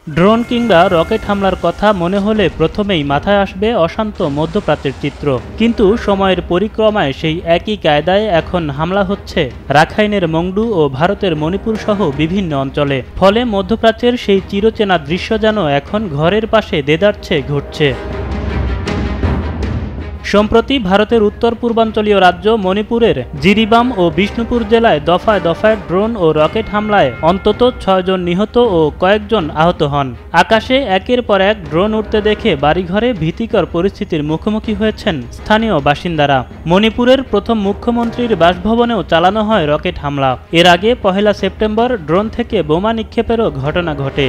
Drone কিংবা rocket হামলার কথা মনে হলে প্রথমেই মাথায় আসবে অশান্ত মধ্যপ্রাচ্যের চিত্র। কিন্তু সময়ের পরিক্রমায় সেই একই কায়দায় এখন হামলা হচ্ছে রাখাইনের মংডু ও ভারতের মণিপুর সহ বিভিন্ন অঞ্চলে। ফলে মধ্যপ্রাচ্যের সেই চিরচেনা দৃশ্য যেন এখন ঘরের পাশে দেদারছে ঘটছে। সম্প্রতি ভারতের উত্তর পূর্বাঞ্চলীয় রাজ্য মণিপুরের জিরিবাম ও বিষ্ণুপুর জেলায় দফায় দফায় ড্রোন ও রকেট হামলায় অন্তত ৬ জন নিহত ও কয়েকজন আহত হন। আকাশে একের পর এক ড্রোন উঠতে দেখে বাড়িঘরে ভীতিকর পরিস্থিতির মুখোমুখি হয়েছেন স্থানীয় বাসিন্দারা। মণিপুরের প্রথম মুখ্যমন্ত্রীর বাসভবনেও চালানো হয় রকেট হামলা। এর আগে ১ সেপ্টেম্বর ড্রোন থেকে বোমা নিক্ষেপেরও ঘটনা ঘটে।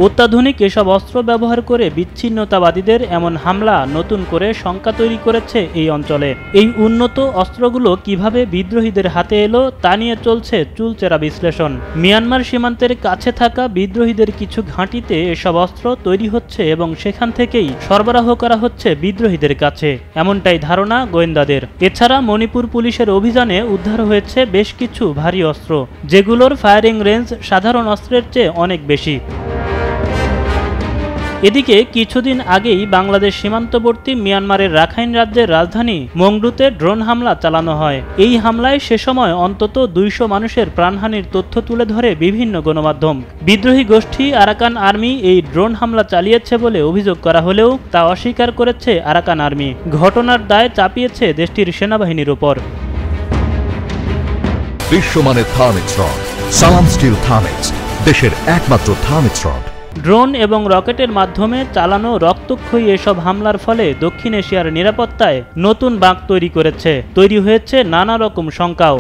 অত্যাধুনিক এসব অস্ত্র ব্যবহার করে বিচ্ছিন্নতাবাদীদের এমন হামলা নতুন করে শঙ্কা তৈরি করেছে এই অঞ্চলে। এই উন্নত অস্ত্রগুলো কিভাবে বিদ্রোহীদের হাতে এলো তা নিয়ে চলছে চুলচেরা বিশ্লেষণ। মিয়ানমার সীমান্তের কাছে থাকা বিদ্রোহীদের কিছু ঘাঁটিতে এসব অস্ত্র তৈরি হচ্ছে এবং সেখান থেকেই সরবরাহ করা হচ্ছে বিদ্রোহীদের কাছে, এমনটাই ধারণা গোয়েন্দাদের। এছাড়া মণিপুর পুলিশের অভিযানে উদ্ধার হয়েছে বেশ কিছু ভারী অস্ত্র, যেগুলোর ফায়ারিং রেঞ্জ সাধারণ অস্ত্রের চেয়ে অনেক বেশি। এদিকে কিছুদিন আগেই বাংলাদেশ সীমান্তবর্তী মিয়ানমারের রাখাইন রাজ্যের রাজধানী মংডুতে ড্রোন হামলা চালানো হয়। এই হামলায় সে সময় অন্তত ২০০ মানুষের প্রাণহানির তথ্য তুলে ধরে বিভিন্ন গণমাধ্যম। বিদ্রোহী গোষ্ঠী আরাকান আর্মি এই ড্রোন হামলা চালিয়েছে বলে অভিযোগ করা হলেও তা অস্বীকার করেছে আরাকান আর্মি। ঘটনার দায় চাপিয়েছে দেশটির সেনাবাহিনীর উপর। বিশ্বমানের থার্মিক্স রড, সালাম স্টিল থার্মিক্স, দেশের একমাত্র থার্মিক্স রড। ড্রোন এবং রকেটের মাধ্যমে চালানো রক্তক্ষয়ী এসব হামলার ফলে দক্ষিণ এশিয়ার নিরাপত্তায় নতুন বাঁক তৈরি হয়েছে নানা রকম শঙ্কাও।